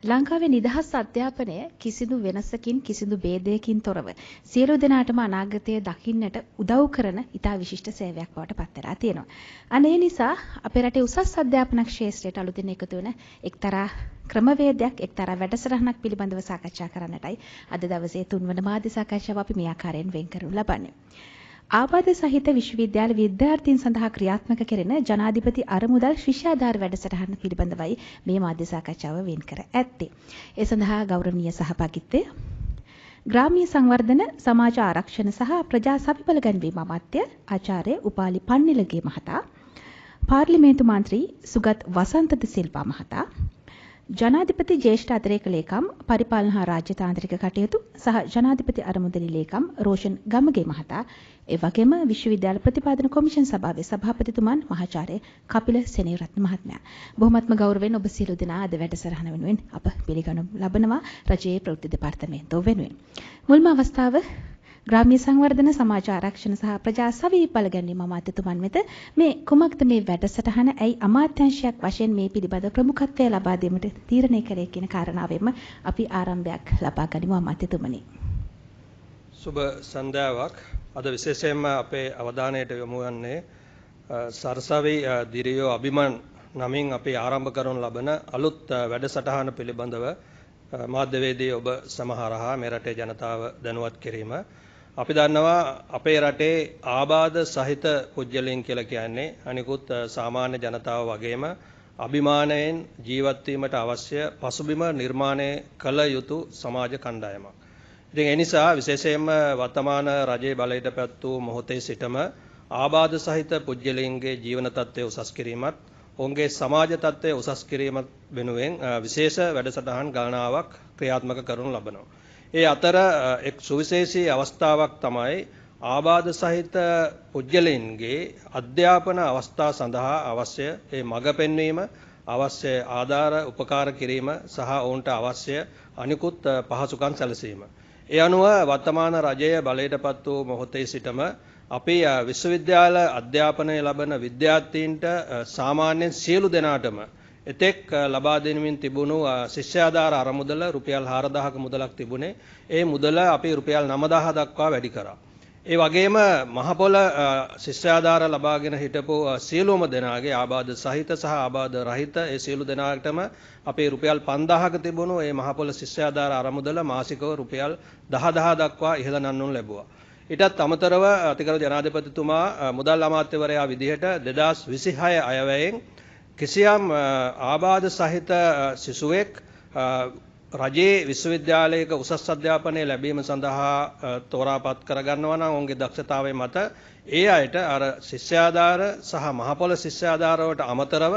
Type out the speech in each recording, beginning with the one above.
ලංකාවේ නිදහස් අධ්‍යාපනය කිසිදු වෙනසකින් කිසිදු ભેදයකින් තොරව සියලු දෙනාටම අනාගතය දකින්නට උදව් කරන ඉතා විශිෂ්ට සේවයක් බවට පත් වෙලා තියෙනවා. අනේ නිසා අපේ රටේ උසස් අධ්‍යාපන ක්ෂේත්‍රයට අලුතින් එකතු වෙන එක්තරා ක්‍රමවේදයක් එක්තරා වැඩසටහනක් පිළිබඳව සාකච්ඡා කරන්නටයි අද දවසේ තුන්වන මාධ්‍ය සාකච්ඡාව අපි මේ ආකාරයෙන් වෙන් කරනු ලබන්නේ. ආබාධ සහිත විශ්වවිද්‍යාල විද්‍යාර්ථීන් සඳහා ක්‍රියාත්මක කෙරෙන ජනාධිපති අරමුදල් ශිෂ්‍යාධාර වැඩසටහන පිළිබඳවයි මේ මාධ්‍ය සාකච්ඡාව වෙන් කර ඇත්තේ. ඒ සඳහා ගෞරවනීය සහභාගීත්වය ග්‍රාමීය සංවර්ධන සමාජ ආරක්ෂණ සහ ප්‍රජා සවිපල ගැන්වීම අමාත්‍ය ආචාර්ය උපාලි පන්නිලගේ මහතා, පාර්ලිමේන්තු මන්ත්‍රී සුගත් වසන්තද සිල්වා මහතා, ජනාධිපති ජ්‍යෙෂ්ඨ අතිරේක ලේකම් පරිපාලන හා රාජ්‍යතාන්ත්‍රික කටයුතු සහ ජනාධිපති අරමුදලි ලේකම් රෝෂන් ගමගේ මහතා, ඒ වගේම විශ්වවිද්‍යාල ප්‍රතිපාදන කොමිෂන් සභාවේ සභාපතිතුමන් මහාචාර්ය කපිල සෙනෙවිරත්න මහත්මයා. බොහොමත්ම ගෞරවයෙන් ඔබ සියලු දෙනා අද වැඩසටහන වෙනුවෙන් අප පිළිගනු ලබනවා රජයේ ප්‍රවෘත්ති දෙපාර්තමේන්තුව වෙනුවෙන්. මුල්ම අවස්ථාව ග්‍රාමීය සංවර්ධන සමාජ ආරක්ෂණ සහ ප්‍රජා සවිපල ගැන්වීම අමාත්‍යතුමන් වෙත මේ කුමක්ද මේ වැඩසටහන ඇයි අමාත්‍යාංශයක් වශයෙන් මේ පිළිබඳ ප්‍රමුඛත්වය ලබා දීමට තීරණය කළේ කියන කාරණාවෙම අපි ආරම්භයක් ලබා ගනිමු අමාත්‍යතුමනි. සුබ සන්ධ්‍යාවක්. අද විශේෂයෙන්ම අපේ අවධානයට යොමු වන්නේ සරසවි දිරියෝ අභිමන් නමින් අපි ආරම්භ කරනු ලබන අලුත් වැඩසටහන පිළිබඳව මාධ්‍යවේදී ඔබ සමහරහා මේ රටේ ජනතාව දැනුවත් කිරීම. අපි දන්නවා අපේ රටේ ආබාධ සහිත පුජ්‍යලයන් කියලා කියන්නේ අනිකුත් සාමාන්‍ය ජනතාව වගේම අභිමානයෙන් ජීවත් වීමට අවශ්‍ය පසුබිම නිර්මාණය කළ යුතු සමාජ කණ්ඩායමක්. ඉතින් ඒ නිසා විශේෂයෙන්ම වර්තමාන රජයේ බලයට පැත් වූ මොහොතේ සිටම ආබාධ සහිත පුජ්‍යලයන්ගේ ජීවන තත්ත්වය උසස් කිරීමත් ඔවුන්ගේ සමාජ තත්ත්වය උසස් කිරීමත් වෙනුවෙන් විශේෂ වැඩසටහන් ගණනාවක් ක්‍රියාත්මක කරනු ලබනවා. ඒ අතර එක් සුවිශේෂී අවස්ථාවක් තමයි ආබාධ සහිත පුජ්‍යලයන්ගේ අධ්‍යාපන අවස්ථා සඳහා අවශ්‍ය ඒ මඟ පෙන්වීම, අවශ්‍ය ආධාර උපකාර කිරීම සහ ඔවුන්ට අවශ්‍ය අනිකුත් පහසුකම් සැලසීම. ඒ අනුව වර්තමාන රජය බලයට පත් වූ මොහොතේ සිටම අපි විශ්වවිද්‍යාල අධ්‍යාපනය ලබන විද්‍යාර්ථීන්ට සාමාන්‍යයෙන් සියලු දෙනාටම එතෙක් ලබා දෙනමින් තිබුණු ශිෂ්‍යාධාර අරමුදල රුපියල් 4000ක මුදලක් තිබුණේ. ඒ මුදල අපි රුපියල් 9000 දක්වා වැඩි කරා. ඒ වගේම මහපොළ ශිෂ්‍යාධාර ලබාගෙන හිටපු සියලුම දෙනාගේ ආබාධ සහිත සහ ආබාධ රහිත ඒ සියලු දෙනාටම අපේ රුපියල් 5000ක තිබුණු ඒ මහපොළ ශිෂ්‍යාධාර අරමුදල මාසිකව රුපියල් 10000 දක්වා ඉහළ නංවනු ලැබුවා. ඊටත් අමතරව අතිගරු ජනාධිපතිතුමා මුදල් අමාත්‍යවරයා විදිහට 2026 අයවැයෙන් කිසියම් ආබාධ සහිත සිසුවෙක් රජයේ විශ්වවිද්‍යාලයක උසස් අධ්‍යාපනය ලැබීම සඳහා තෝරාපත් කරගන්නවා නම් ඔවුන්ගේ දක්ෂතාවය මත ඒ අයට අර ශිෂ්‍යාධාර සහ මහපොළ ශිෂ්‍යාධාර වලට අමතරව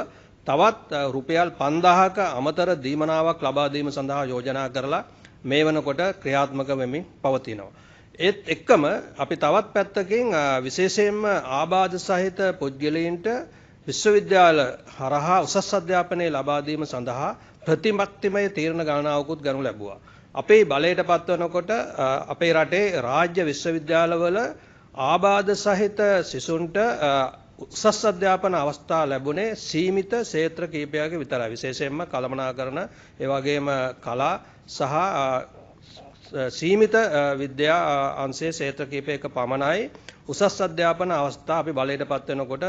තවත් රුපියල් 5000ක අමතර දීමනාවක් ලබා දීම සඳහා යෝජනා කරලා මේ වෙනකොට ක්‍රියාත්මක වෙමින් පවතිනවා. ඒත් එක්කම අපි තවත් පැත්තකින් විශේෂයෙන්ම ආබාධ සහිත පුද්ගලයන්ට විශ්වවිද්‍යාල හරහා උසස් අධ්‍යාපනය ලබා දීම සඳහා ප්‍රතිපත්තිමය තීරණ ගණනාවකුත් ගනු ලැබුවා. අපේ බලයට පත්වනකොට අපේ රටේ රාජ්‍ය විශ්වවිද්‍යාලවල ආබාධ සහිත සිසුන්ට උසස් අධ්‍යාපන අවස්ථා ලැබුණේ සීමිත ක්ෂේත්‍ර කීපයක විතරයි. විශේෂයෙන්ම කළමනාකරන ඒ වගේම කලා සහ සීමිත විද්‍යා අංශයේ ක්ෂේත්‍ර කීපයක පමණයි උසස් අධ්‍යාපන අවස්ථා අපි බලයට පත් වෙනකොට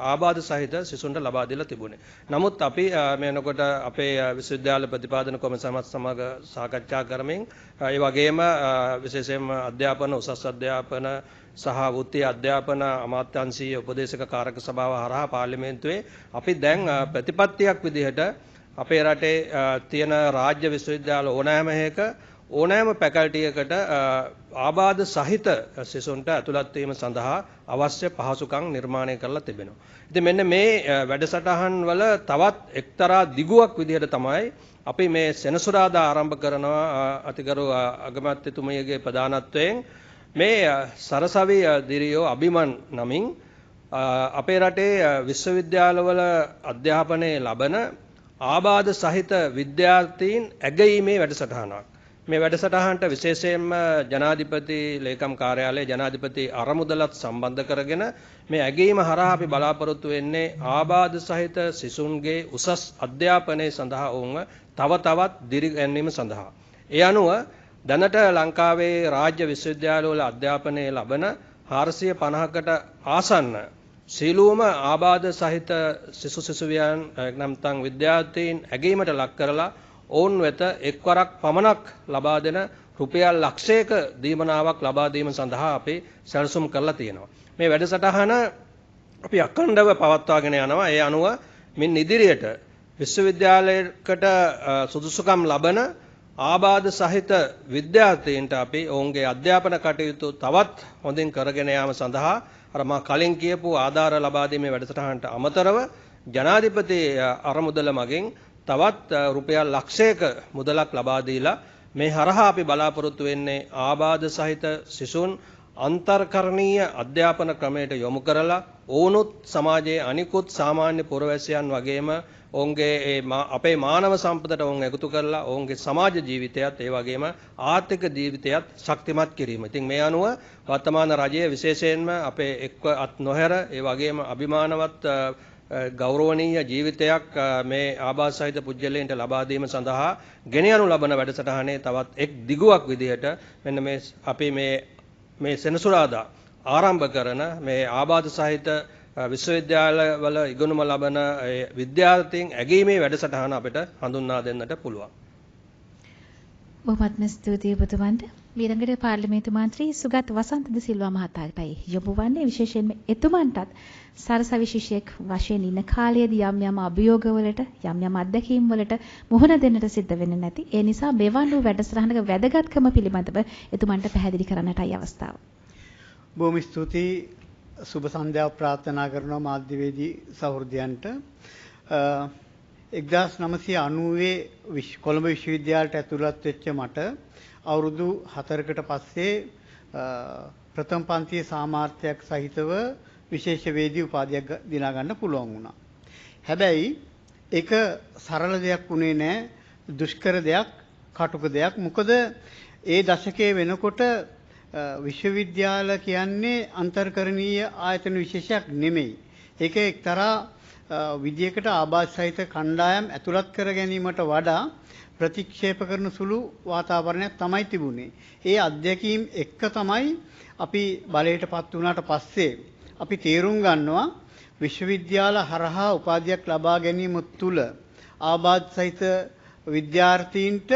ආබාධ සහිත සිසුන්ට ලබා දීලා තිබුණේ. නමුත් අපි මේ වෙනකොට අපේ විශ්වවිද්‍යාල ප්‍රතිපාදන කොමිසමත් සමග සාකච්ඡා කරමින් ඒ වගේම විශේෂයෙන්ම අධ්‍යාපන උසස් අධ්‍යාපන සහ වෘත්තීය අධ්‍යාපන අමාත්‍යාංශීය උපදේශක කාරක සභාව හරහා පාර්ලිමේන්තුවේ අපි දැන් ප්‍රතිපත්තියක් විදිහට අපේ රටේ තියෙන රාජ්‍ය විශ්වවිද්‍යාල ඕනෑම එකක ඕනෑම ෆැකල්ටි එකකට ආබාධ සහිත සිසුන්ට ඇතුළත් වීම සඳහා අවශ්‍ය පහසුකම් නිර්මාණය කරලා තිබෙනවා. ඉතින් මෙන්න මේ වැඩසටහන් වල තවත් එක්තරා දිගුවක් විදිහට තමයි අපි මේ සෙනසුරාදා ආරම්භ කරනවා අතිගරු අගමැතිතුමියගේ ප්‍රධානත්වයෙන් මේ සරසවි දිරියෝ අභිමන් නමින් අපේ රටේ විශ්වවිද්‍යාලවල අධ්‍යාපනය ලබන ආබාධ සහිත විද්‍යාර්ථීන් ඇගීමේ වැඩසටහනක්. මේ වැඩසටහනට විශේෂයෙන්ම ජනාධිපති ලේකම් කාර්යාලයේ ජනාධිපති අරමුදලත් සම්බන්ධ කරගෙන මේ ඇගීම හරහා අපි බලාපොරොත්තු වෙන්නේ ආබාධ සහිත සිසුන්ගේ උසස් අධ්‍යාපනය සඳහා වුණ තව තවත් දිරිගැන්වීම සඳහා. ඒ අනුව දැනට ලංකාවේ රාජ්‍ය විශ්වවිද්‍යාලවල අධ්‍යාපනය ලබන 450කට ආසන්න සීලුවම ආබාධ සහිත සිසු සිසුවියන් නැත්නම් විද්‍යාර්ථීන් ඇගීමට ලක් කරලා ඔවුන් වෙත එක්වරක් පමණක් ලබා දෙන රුපියල් ලක්ෂයක දීමනාවක් ලබා දීම සඳහා අපි සැලසුම් කරලා තියෙනවා. මේ වැඩසටහන අපි අඛණ්ඩව පවත්වාගෙන යනවා. ඒ අනුව මින් ඉදිරියට විශ්වවිද්‍යාලයකට සුදුසුකම් ලබන ආබාධ සහිත විද්‍යාර්ථීන්ට අපි ඔවුන්ගේ අධ්‍යාපන කටයුතු තවත් හොඳින් කරගෙන යාම සඳහා අර මා කලින් කියපු ආධාර ලබා දීමේ වැඩසටහනට අමතරව ජනාධිපති අරමුදල මගින් තවත් රුපියල් ලක්ෂයක මුදලක් ලබා දීලා මේ හරහා අපි බලාපොරොත්තු වෙන්නේ ආබාධ සහිත සිසුන් අන්තර්කරණීය අධ්‍යාපන ක්‍රමයට යොමු කරලා ඕනොත් සමාජයේ අනිකුත් සාමාන්‍ය පුරවැසියන් වගේම ඔවුන්ගේ අපේ මානව සම්පතට ඔවුන් එකතු කරලා ඔවුන්ගේ සමාජ ජීවිතයත් ඒ වගේම ආර්ථික ජීවිතයත් ශක්තිමත් කිරීම. ඉතින් මේ අනුව වර්තමාන රජයේ විශේෂයෙන්ම අපේ එක්ව අත් නොහැර ඒ වගේම අභිමානවත් ගෞරවනීය ජීවිතයක් මේ ආබාධ සහිත පුද්ගලයන්ට ලබා දීම සඳහා ගෙන යනු ලබන වැඩසටහනේ තවත් එක් දිගුවක් විදිහට මෙන්න මේ අපි මේ සෙනසුරාදා ආරම්භ කරන මේ ආබාධ සහිත විශ්වවිද්‍යාලවල ඉගෙනුම ලබන විද්‍යාර්ථීන් ඇගීමේ වැඩසටහන අපිට හඳුන්වා දෙන්නට පුළුවන්. බොහොමත්ම ස්තුතියි ඔබතුමන්ට. ඊළඟට පාර්ලිමේන්තු මන්ත්‍රී සුගත් වසන්ත සිල්වා මහතාටයි යොමු වන්නේ විශේෂයෙන්ම එතුමන්ටත් සරසවි ශිෂ්‍යෙක් වශයෙන් ඉන්න කාලයේදී යම් අභියෝගවලට යම් අත්දැකීම් වලට මුහුණ දෙන්නට සිද්ධ වෙන්නේ නැති. ඒ නිසා මෙවන් වූ වැඩසටහනක වැදගත්කම පිළිබඳව එතුමන්ට පැහැදිලි කරන්නටයි අවස්ථාව. බොහොම ස්තුතියි. සුබ සන්ධ්‍යාවක් ප්‍රාර්ථනා කරනවා මාධ්‍යවේදී සහෘදයන්ට. 1990 කොළඹ විශ්වවිද්‍යාලයට ඇතුළත් වෙච්ච මට අවුරුදු 4කට පස්සේ ප්‍රථම පන්තියේ සාමාර්ථයක් සහිතව විශේෂ වේදී උපාධියක් දිනා ගන්න පුළුවන් වුණා. හැබැයි ඒක සරල දෙයක් වුණේ නැහැ. දුෂ්කර දෙයක්, කටුක දෙයක්. මොකද ඒ දශකයේ වෙනකොට විශ්වවිද්‍යාල කියන්නේ අන්තර්කරණීය ආයතන විශේෂයක් නෙමෙයි. ඒක එක්තරා විද්‍යයකට ආබාධ සහිත කණ්ඩායම් ඇතුළත් කර ගැනීමට වඩා ප්‍රතික්ෂේප කරන සුළු වාතාවරණයක් තමයි තිබුණේ. ඒ අත්දැකීම් එක්ක තමයි අපි බලයටපත් වුණාට පස්සේ අපි තේරුම් ගන්නවා විශ්වවිද්‍යාල හරහා උපාධියක් ලබා ගැනීම තුළ ආබාධ සහිත විද්‍යාර්ථීන්ට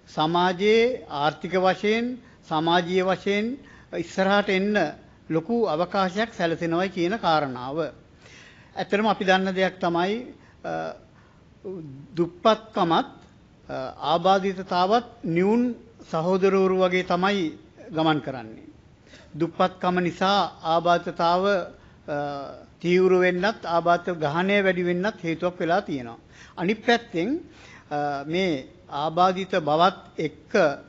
සමාජයේ ආර්ථික වශයෙන් සමාජීය වශයෙන් ඉස්සරහට එන්න ලොකු අවකාශයක් සැලසෙනවයි කියන කාරණාව. ඇත්තටම අපි දන්න දෙයක් තමයි දුප්පත්කමත් ආබාධිතතාවත් නියුන් සහෝදරවරු වගේ තමයි ගමන් කරන්නේ. දුප්පත්කම නිසා ආබාධිතතාව තීව්‍ර වෙන්නත් ආබාධිත ගහණය වැඩි වෙන්නත් හේතුවක් වෙලා තියෙනවා. අනිත් පැත්තෙන් මේ ආබාධිත බවත් එක්ක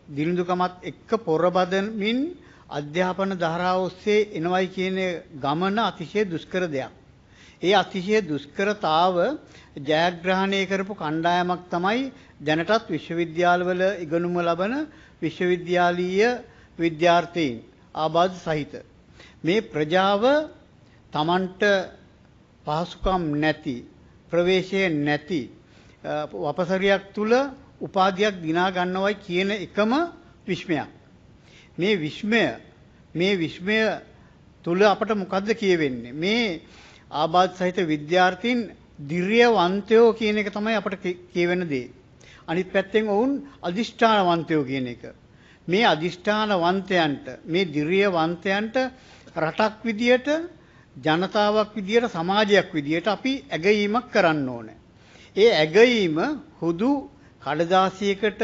දිනුදුකමත් එක්ක පොරබදමින් අධ්‍යාපන ධාරාව ඔස්සේ එනවයි කියන ගමන අතිශය දුෂ්කර දෙයක්. ඒ අතිශය දුෂ්කරතාව ජයග්‍රහණය කරපු කණ්ඩායමක් තමයි දැනටත් විශ්වවිද්‍යාලවල ඉගෙනුම ලබන විශ්වවිද්‍යාලීය විද්‍යාර්ථීන් ආබාධ සහිත. මේ ප්‍රජාව Tamanට පහසුකම් නැති, ප්‍රවේශය නැති වපසරියක් තුල උපාධියක් දිනා ගන්නවයි කියන එකම විශ්මයක්. මේ විශ්මය තුල අපට මොකද්ද කියවෙන්නේ? මේ ආබාධ සහිත විද්‍යාර්ථීන් දිර්යවන්තයෝ කියන එක තමයි අපට කියවෙන දේ. අනිත් පැත්තෙන් ඔවුන් අදිෂ්ඨානවන්තයෝ කියන එක. මේ අදිෂ්ඨානවන්තයන්ට, මේ දිර්යවන්තයන්ට රටක් විදියට, ජනතාවක් විදියට, සමාජයක් විදියට අපි ඇගයීමක් කරන්න ඕනේ. ඒ ඇගයීම හුදු කඩදාසියකට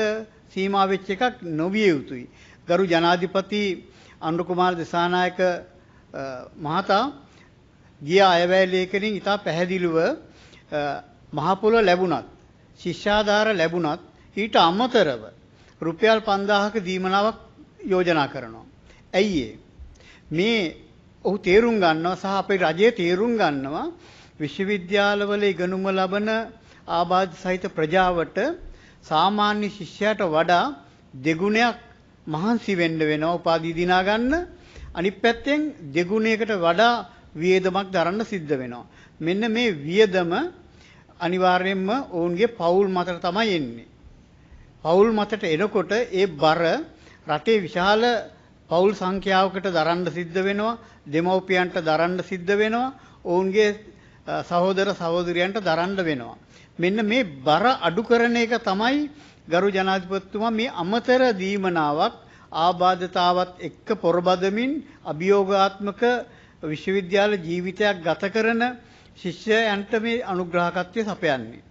සීමා වෙච්ච එකක් නොවිය යුතුයි. ගරු ජනාධිපති අනුර කුමාර දිසානායක මහතා ගිය අයවැය ලේඛනයෙන් ඉතා පැහැදිලිව මහ පොළ ලැබුණත්, ශිෂ්‍යාධාර ලැබුණත් ඊට අමතරව රුපියල් 5000ක දීමනාවක් යෝජනා කරනවා. ඇයි මේ ඔහු තේරුම් ගන්නවා සහ අපේ රජය තේරුම් ගන්නවා විශ්වවිද්‍යාලවල ඉගෙනුම ලබන ආබාධ සහිත ප්‍රජාවට සාමාන්‍ය ශිෂ්‍යයට වඩා දෙගුණයක් මහන්සි වෙන්න වෙනවා උපාධිය දිනා ගන්න. අනිත් පැත්තෙන් දෙගුණයකට වඩා වියදමක් දරන්න සිද්ධ වෙනවා. මෙන්න මේ වියදම අනිවාර්යයෙන්ම ඔවුන්ගේ පවුල් මතට තමයි එන්නේ. පවුල් මතට එනකොට ඒ බර රටේ විශාල පවුල් සංඛ්‍යාවකට දරන්න සිද්ධ වෙනවා. දෙමව්පියන්ට දරන්න සිද්ධ වෙනවා. ඔවුන්ගේ සහෝදර සහෝදරියන්ට දරන්න වෙනවා. මෙන්න මේ බර අඩු කරන එක තමයි ගරු ජනාධිපතිතුමා මේ අමතර දීමනාවක් ආබාධතාවත් එක්ක පොරබදමින් අභියෝගාත්මක විශ්වවිද්‍යාල ජීවිතයක් ගත කරන ශිෂ්‍යයන්ට මේ අනුග්‍රහකත්වය සපයන්නේ.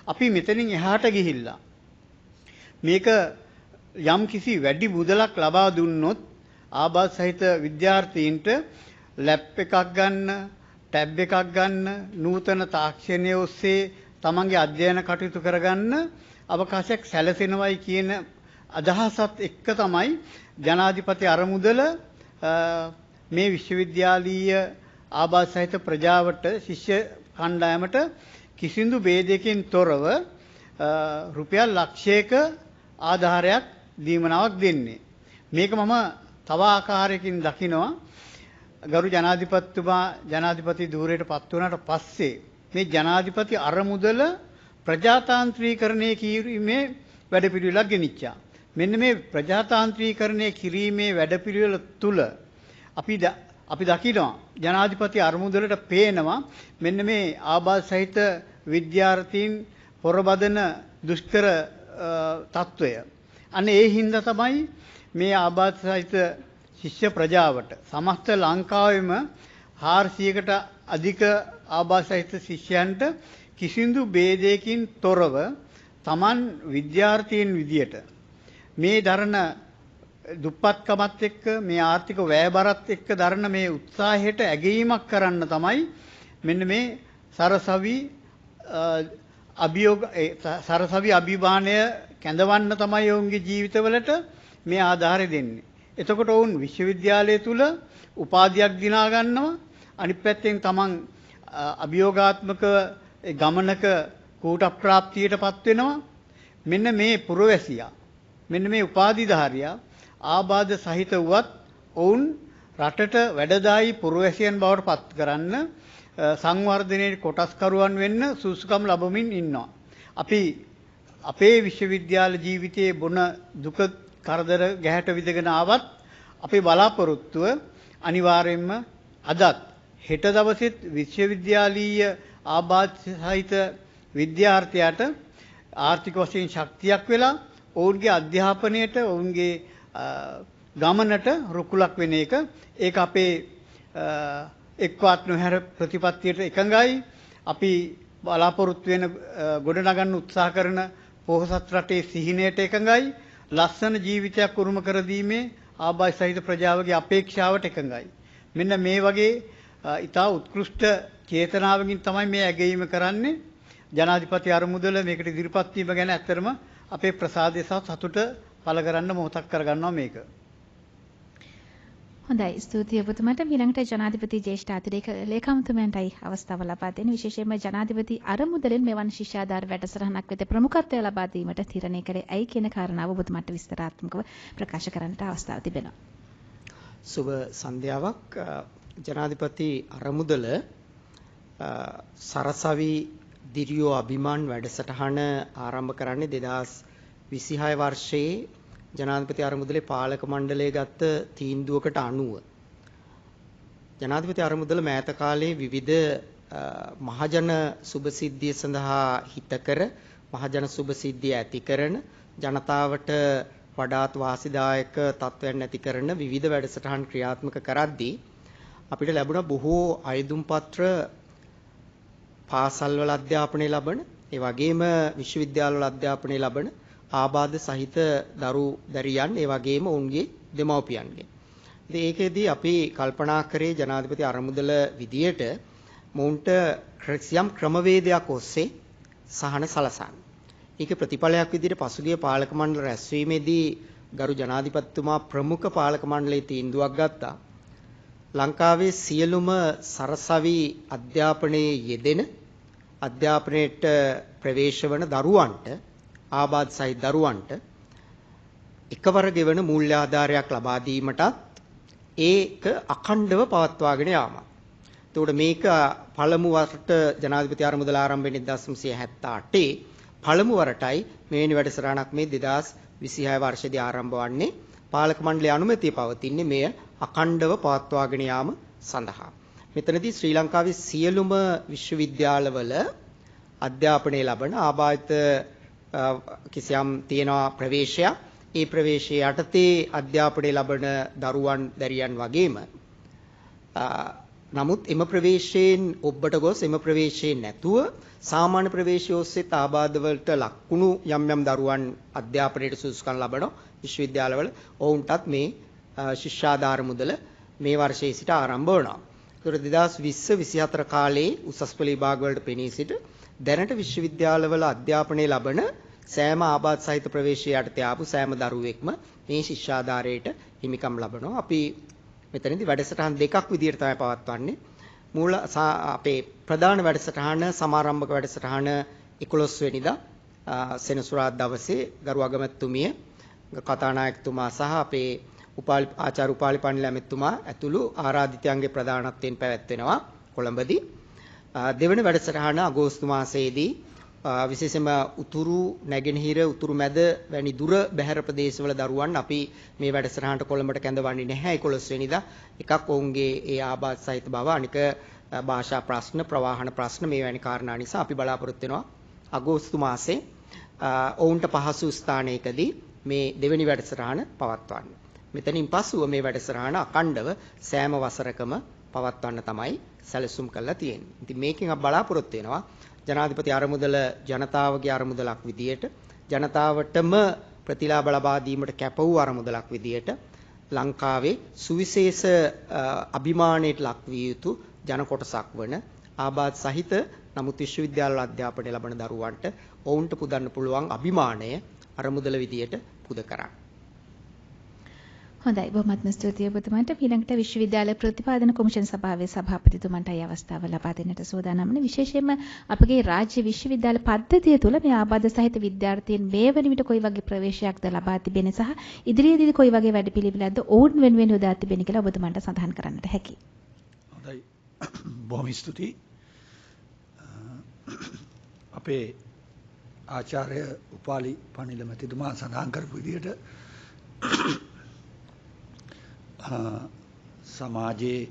අපි මෙතනින් එහාට ගිහිල්ලා මේක යම් කිසි වැඩි මුදලක් ලබා දුන්නොත් ආබාධ සහිත විද්‍යාර්ථීන්ට ලැප් එකක් ගන්න, ටැබ් එකක් ගන්න, නූතන තාක්ෂණය ඔස්සේ තමන්ගේ අධ්‍යයන කටයුතු කරගන්න අවකාශයක් සැලසෙනවයි කියන අදහසත් එක්ක තමයි ජනාධිපති අරමුදල මේ විශ්වවිද්‍යාලීය ආබාධ සහිත ප්‍රජාවට ශිෂ්‍ය කණ්ඩායමට කිසිදු ભેදයකින් තොරව රුපියල් ලක්ෂයක ආධාරයක් දීමනාවක් දෙන්නේ. මේක මම තව ආකාරයකින් දකිනවා. ගරු ජනාධිපතිතුමා ජනාධිපති ධූරයට පත් වුණාට පස්සේ මේ ජනාධිපති අරමුදල ප්‍රජාතාන්ත්‍රීකරණය කිරීමේ වැඩපිළිවෙලක් ගෙනිච්චා. මෙන්න මේ ප්‍රජාතාන්ත්‍රීකරණය කිරීමේ වැඩපිළිවෙල තුල අපි දකිනවා ජනාධිපති අරමුදලට පේනවා මෙන්න මේ ආබාධ සහිත විද්‍යාර්ථීන් පොරබදන දුෂ්කර තත්වය. අනේ ඒ හින්දා තමයි මේ ආබාධ සහිත ශිෂ්‍ය ප්‍රජාවට සමස්ත ලංකාවෙම 400කට අධික ආබාධ සහිත ශිෂ්‍යයන්ට කිසිදු ભેදයකින් තොරව Taman විද්‍යාර්ථීන් විදියට මේ දරන දුප්පත්කමත් එක්ක මේ ආර්ථික වැයබරත් එක්ක දරන මේ උත්සාහයට ඇගීමක් කරන්න තමයි මෙන්න මේ සරසවි අභිමානය කැඳවන්න තමයි ඔවුන්ගේ ජීවිතවලට මේ ආධාරය දෙන්නේ. එතකොට ඔවුන් විශ්වවිද්‍යාලය තුල උපාධියක් දිනා ගන්නවා. අනිත් පැත්තෙන් තමන් අභියෝගාත්මක ගමනක කූට ප්‍රාප්තියටපත් වෙනවා. මෙන්න මේ පුරවැසියා මෙන්න මේ උපාධිධාරියා ආබාධ සහිත වුවත් ඔවුන් රටට වැඩදායි පුරවැසියන් බවට පත් කරන්න සංවර්ධනයේ කොටස්කරුවන් වෙන්න සුසුකම් ලැබමින් ඉන්නවා. අපි අපේ විශ්වවිද්‍යාල ජීවිතයේ බොන දුක කරදර ගැහැට විදගෙන ආවත් අපේ බලාපොරොත්තුව අනිවාර්යයෙන්ම අදත් හෙට දවසෙත් විශ්වවිද්‍යාලීය ආබාධ සහිත විද්‍යාර්ථයාට ආර්ථික වශයෙන් ශක්තියක් වෙලා ඔවුන්ගේ අධ්‍යාපනයට ඔවුන්ගේ ගමනට රුකුලක් වෙන එක ඒක අපේ එක්වත් නොහැර ප්‍රතිපත්තියට එකඟයි. අපි බලාපොරොත්තු වෙන ගොඩනගන්න උත්සාහ කරන පොහොසත් රටේ සිහිනයට එකඟයි. ලස්සන ජීවිතයක් උරුම කර දීමේ ආබාධ සහිත ප්‍රජාවගේ අපේක්ෂාවට එකඟයි. මෙන්න මේ වගේ ඉතා උත්කෘෂ්ඨ චේතනාවකින් තමයි මේ ඇගයීම කරන්නේ. ජනාධිපති අරමුදල මේකට ඉදිරිපත් වීම ගැන ඇත්තටම අපේ ප්‍රසාදය සහ සතුට පළ කරන්න මොහොතක් කරගන්නවා මේක. හොඳයි ස්තුතියි ඔබතුමාට. ඊළඟට ජනාධිපති ජ්‍යෙෂ්ඨ අතිරේක ලේකම්තුමන්ටයි අවස්ථාව ලබා දෙන විශේෂයෙන්ම ජනාධිපති අරමුදලෙන් මෙවන් ශිෂ්‍යාධාර වැඩසටහනක් වෙත ප්‍රමුඛත්වය ලබා දීමට තීරණය කළේ ඇයි කියන කාරණාව ඔබතුමාට විස්තරාත්මකව ප්‍රකාශ කරන්නට අවස්ථාව තිබෙනවා. සුබ සන්ධ්‍යාවක්. ජනාධිපති අරමුදල සරසවි දිරියෝ අභිමාන් වැඩසටහන ආරම්භ කරන්නේ 2026 වර්ෂයේ ජනාධිපති අරමුදලේ පාලක මණ්ඩලය ගත්ත තීන්දුවකට අනුව. ජනාධිපති අරමුදල මෑත කාලයේ විවිධ මහජන සුබසිද්ධිය සඳහා හිතකර මහජන සුබසිද්ධිය ඇති කරන ජනතාවට වඩාත් වාසිදායක තත්ත්වයන් ඇති කරන විවිධ වැඩසටහන් ක්‍රියාත්මක කරද්දී අපිට ලැබුණ බොහෝ අයදුම් පත්‍ර පාසල්වල අධ්‍යාපනය ලබන ඒ වගේම විශ්වවිද්‍යාලවල අධ්‍යාපනය ලබන ආබාධ සහිත දරු දැරියන් ඒ වගේම ඔවුන්ගේ දෙමව්පියන්ගේ. ඉතින් ඒකෙදී අපි කල්පනා කරේ ජනාධිපති අරමුදල විදියට මොවුන්ට යම් ක්‍රමවේදයක් ඔස්සේ සහන සලසන්න. ඒකේ ප්‍රතිඵලයක් විදියට පසුගිය පාලක මණ්ඩල රැස්වීමේදී ගරු ජනාධිපතිතුමා ප්‍රමුඛ පාලක මණ්ඩලයේ තීන්දුවක් ගත්තා. ලංකාවේ සියලුම සරසවි අධ්‍යාපනයේ යෙදෙන අධ්‍යාපනයට ප්‍රවේශ වන දරුවන්ට ආබාධ සහිත දරුවන්ට එකවර ගෙවන මූල්‍ය ආධාරයක් ලබා දීමටත් ඒක අඛණ්ඩව පවත්වාගෙන යාම. එතකොට මේක පළමු වරට ජනාධිපති ආරමුදල ආරම්භ වෙන්නේ 1978 පළමු වරටයි මෙවැනි වැඩසටහනක් මේ 2026 වර්ෂයේදී ආරම්භ වන්නේ. පාලක මණ්ඩලයේ අනුමැතිය පවතින්නේ මෙය අඛණ්ඩව පවත්වාගෙන යාම සඳහා. මෙතනදී ශ්‍රී ලංකාවේ සියලුම විශ්වවිද්‍යාලවල අධ්‍යාපනය ලබන ආබාධිත කිසියම් තියෙනවා ප්‍රවේශයක්. ඒ ප්‍රවේශයේ යටතේ අධ්‍යාපනය ලබන දරුවන් දැරියන් වගේම නමුත් එම ප්‍රවේශයෙන් ඔබට ගොස් එම ප්‍රවේශයෙන් නැතුව සාමාන්‍ය ප්‍රවේශය ඔස්සේ ආබාධ වලට ලක්ුණු යම් යම් දරුවන් අධ්‍යාපනයට සුදුසුකම් ලබන විශ්වවිද්‍යාලවල ඔවුන්ටත් මේ ශිෂ්‍යාධාර මුදල මේ වර්ෂයේ සිට ආරම්භ වෙනවා. ඒතර 2020-24 කාලේ උසස් පෙළ විභාග වලට පෙනී සිට දැනට විශ්වවිද්‍යාලවල අධ්‍යාපනය ලබන සෑම ආබාධ සහිත ප්‍රවේශය යටතේ ආපු සෑම දරුවෙක්ම මේ ශිෂ්‍යාධාරයට හිමිකම් ලබනවා. අපි මෙතනදී වැඩසටහන් දෙකක් විදිහට තමයි පවත්වන්නේ. මූල අපේ ප්‍රධාන වැඩසටහන සමාරම්භක වැඩසටහන 11 වෙනිදා සෙනසුරාදා දවසේ ගරු අගමැතිතුමිය කතානායකතුමා සහ අපේ ආචාර්ය උපාලි පණ්ඩිත ඇමතිතුමා ඇතුළු ආරාධිතයන්ගේ ප්‍රධානත්වයෙන් පැවැත්වෙනවා කොළඹදී. දෙවන වැඩසටහන අගෝස්තු මාසයේදී විශේෂයෙන්ම උතුරු නැගෙනහිර උතුරු මැද වැනි දුර බැහැර ප්‍රදේශවල දරුවන් අපි මේ වැඩසටහනට කොළඹට කැඳවන්නේ නැහැ 11 වෙනිදා. එකක් ඔවුන්ගේ ඒ ආබාධ සහිත බව, අනික භාෂා ප්‍රශ්න, ප්‍රවාහන ප්‍රශ්න මේ වැනි කාරණා නිසා අපි බලාපොරොත්තු වෙනවා අගෝස්තු මාසේ ඔවුන්ට පහසු ස්ථානයකදී මේ දෙවෙනි වැඩසටහන පවත්වන්න. මෙතනින් පසුව මේ වැඩසටහන අඛණ්ඩව සෑම වසරකම පවත්වන්න තමයි සැලසුම් කරලා තියෙන්නේ. ඉතින් මේකෙන් අපි බලාපොරොත්තු වෙනවා ජනාධිපති අරමුදල ජනතාවගේ අරමුදලක් විදියට, ජනතාවටම ප්‍රතිලාභ ලබා දීමට කැප වූ අරමුදලක් විදියට ලංකාවේ සුවිශේෂ අභිමානයට ලක් විය යුතු ජන කොටසක් වන ආබාධ සහිත නමුත් විශ්වවිද්‍යාල අධ්‍යාපනය ලබන දරුවන්ට ඔවුන්ට පුදන්න පුළුවන් අභිමානය අරමුදල විදියට පුද කරා. හොඳයි, බොහොමත්ම ස්තුතියි ඔබතුමාට. ඊළඟට විශ්වවිද්‍යාල ප්‍රතිපාදන කොමිෂන් සභාවේ සභාපතිතුමන්ට මේ අවස්ථාව ලබා දෙන්නට සූදානම් වන විශේෂයෙන්ම අපගේ රාජ්‍ය විශ්වවිද්‍යාල පද්ධතිය තුළ මේ ආබාධ සහිත විද්‍යාර්ථීන් මේ වන විට කොයි වගේ ප්‍රවේශයක්ද ලබා තිබෙන සහ ඉදිරියේදී කොයි වගේ වැඩපිළිවෙලක්ද ඔවුන් වෙනුවෙන් යොදා තිබෙන කියලා ඔබතුමාට සඳහන් කරන්නට හැකියි. හොඳයි, බොහොම ස්තුතියි. අපේ ආචාර්ය උපාලි පණිල මැතිතුමා සඳහන් කරපු විදිහට සමාජයේ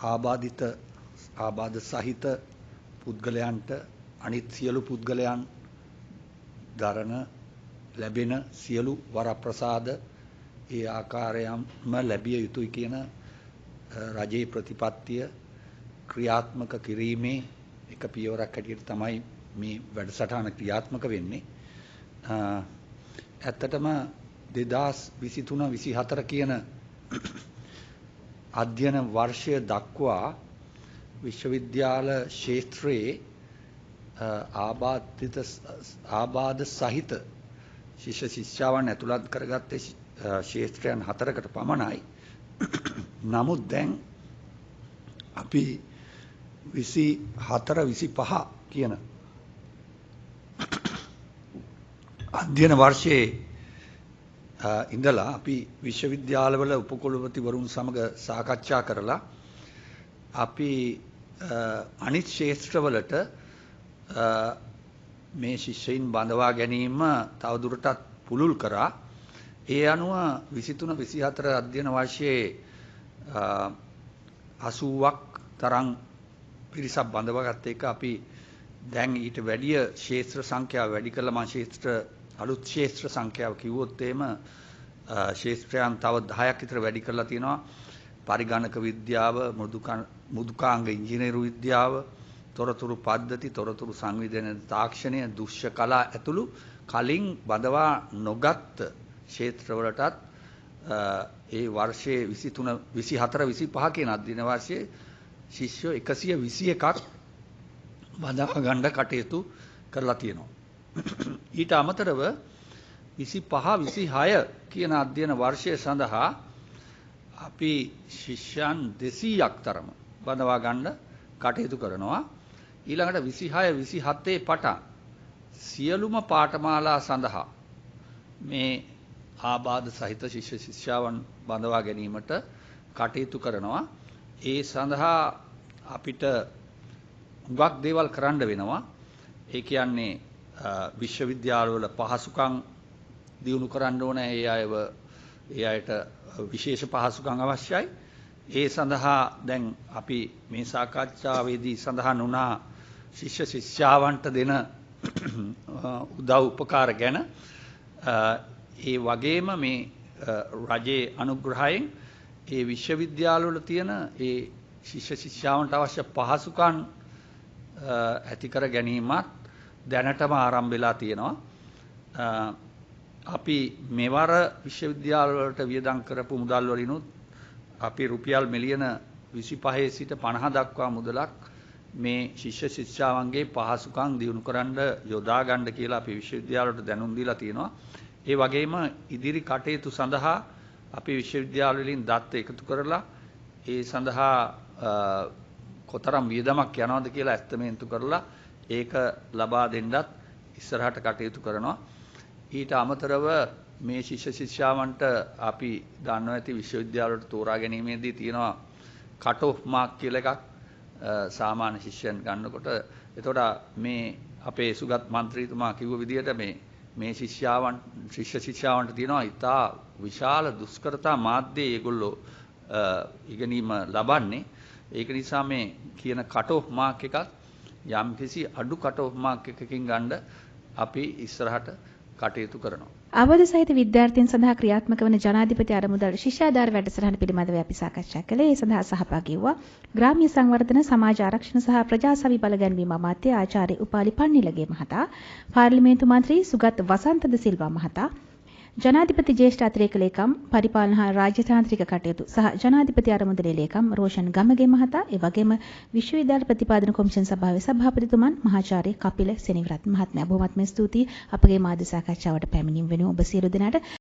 ආබාධ සහිත පුද්ගලයන්ට අනිත් සියලු පුද්ගලයන් දරන ලැබෙන සියලු වරප්‍රසාද ඒ ආකාරයෙන්ම ලැබිය යුතුයි කියන රජයේ ප්‍රතිපත්තිය ක්‍රියාත්මක කිරීමේ එක පියවරක් හැටියට තමයි මේ වැඩසටහන ක්‍රියාත්මක වෙන්නේ. ඇත්තටම 2023-24 කියන අධ්‍යයන වර්ෂය දක්වා විශ්වවිද්‍යාල ක්ෂේත්‍රයේ ආබාධ සහිත ශිෂ්‍ය ශිෂ්‍යාවන් ඇතුළත් කරගත්තේ ක්ෂේත්‍රයන් 4කට පමණයි. නමුත් දැන් අපි 24-25 කියන අධ්‍යයන වර්ෂයේ ඉඳලා අපි විශ්වවිද්‍යාලවල උපකුලපතිවරුන් සමග සාකච්ඡා කරලා අපි අනිත් ක්ෂේත්‍රවලට මේ ශිෂ්‍යයින් බඳවා ගැනීම තවදුරටත් පුළුල් කරා. ඒ අනුව 23-24 අධ්‍යයන වර්ෂයේ 80ක් තරම් පිරිසක් බඳවාගත්ත එක අපි දැන් ඊට වැඩිය ක්ෂේත්‍ර සංඛ්‍යාව වැඩි කළා. මම ක්ෂේත්‍ර අලුත් ක්ෂේත්‍ර සංඛ්‍යාව කිව්වොත් එහෙම ක්ෂේත්‍රයන් තව 10ක් විතර වැඩි කරලා තියෙනවා. පරිගණක විද්‍යාව, මෘදුකාංග ඉංජිනේරු විද්‍යාව, තොරතුරු පද්ධති, තොරතුරු සංවිධානය තාක්ෂණය, දෘශ්‍ය කලා ඇතුළු කලින් බඳවා නොගත් ක්ෂේත්‍රවලටත් ඒ වර්ෂයේ 23-24-25 කියන අධ්‍යයන වර්ෂයේ ශිෂ්‍යෝ 121ක් බඳවා ගන්න කටයුතු කරලා තියෙනවා. ඊට අමතරව 25-26 කියන අධ්‍යයන වර්ෂය සඳහා අපි ශිෂ්‍යයන් 200ක් තරම බඳවා ගන්න කටයුතු කරනවා. ඊළඟට 26-27 පටන් සියලුම පාඨමාලා සඳහා මේ ආබාධ සහිත ශිෂ්‍ය ශිෂ්‍යාවන් බඳවා ගැනීමට කටයුතු කරනවා. ඒ සඳහා අපිට හුඟක් දේවල් කරන්න වෙනවා. ඒ කියන්නේ විශ්වවිද්‍යාලවල පහසුකම් දියුණු කරන්න ඕන. ඒ අයට විශේෂ පහසුකම් අවශ්‍යයි. ඒ සඳහා දැන් අපි මේ සාකච්ඡාවේදී සඳහන් වුණා ශිෂ්‍ය ශිෂ්‍යාවන්ට දෙන උදව් උපකාර ගැන. ඒ වගේම මේ රජයේ අනුග්‍රහයෙන් ඒ විශ්වවිද්‍යාලවල තියෙන ඒ ශිෂ්‍ය ශිෂ්‍යාවන්ට අවශ්‍ය පහසුකම් ඇති කර ගැනීමත් දැනටම ආරම්භ වෙලා තියෙනවා. අපි මෙවර විශ්වවිද්‍යාලවලට වියදම් කරපු මුදල් වලිනුත් අපි රුපියල් මිලියන 25 සිට 50 දක්වා මුදලක් මේ ශිෂ්‍ය ශිෂ්‍යාවන්ගේ පහසුකම් දියුණු කරන්න යොදා ගන්න කියලා අපි විශ්වවිද්‍යාලවලට දැනුම් දීලා තියෙනවා. ඒ වගේම ඉදිරි කටයුතු සඳහා අපි විශ්වවිද්‍යාල වලින් දත් එකතු කරලා ඒ සඳහා කොතරම් වියදමක් යනවද කියලා ඇස්තමේන්තු කරලා ඒක ලබා දෙන්නත් ඉස්සරහට කටයුතු කරනවා. ඊට අමතරව මේ ශිෂ්‍ය ශිෂ්‍යාවන්ට අපි දන්නවා ඇති විශ්වවිද්‍යාලවලට තෝරා ගැනීමේදී තියෙනවා කට් ඔෆ් මාක් කියලා එකක් සාමාන්‍ය ශිෂ්‍යයන් ගන්නකොට. එතකොට මේ අපේ සුගත් මන්ත්‍රීතුමා කිව්ව විදිහට මේ ශිෂ්‍ය ශිෂ්‍යාවන්ට තියෙනවා ඉතා විශාල දුෂ්කරතා මාධ්‍යයේ ඒගොල්ලෝ ඉගෙනීම ලබන්නේ. ඒක නිසා මේ කියන කට් ඔෆ් මාක් එකත් යම්කිසි අඩු කට් ඔෆ් මාක් එකකින් ගන්න අපි ඉස්සරහට කටයුතු කරනවා. අවධ සහිත විද්‍යාර්ථීන් සඳහා ක්‍රියාත්මක වන ජනාධිපති අරමුදල් ශිෂ්‍යාධාර වැඩසටහන පිළිබඳව අපි සාකච්ඡා කළේ. ඒ සඳහා සහභාගී වූ ග්‍රාම්‍ය සංවර්ධන සමාජ ආරක්ෂණ සහ ප්‍රජාසවි බලගැන්වීම අමාත්‍ය ආචාර්ය උපාලි පන්නිලගේ මහතා, පාර්ලිමේන්තු මන්ත්‍රී සුගත් වසන්තද සිල්වා මහතා, ජනාධිපති ජ්‍යෙෂ්ඨ අතිරේක ලේකම් පරිපාලන හා රාජ්‍යතාන්ත්‍රික කටයුතු සහ ජනාධිපති අරමුදලේ ලේකම් රෝෂන් ගමගේ මහතා, ඒ වගේම විශ්වවිද්‍යාල ප්‍රතිපාදන කොමිෂන් සභාවේ සභාපතිතුමන් මහාචාර්ය කපිල සෙනවිරත් මහත්මයා බොහොමත්ම ස්තුතියි අපගේ මාධ්‍ය සාකච්ඡාවට පැමිණීම වෙනුවෙන් ඔබ සියලු දෙනාට.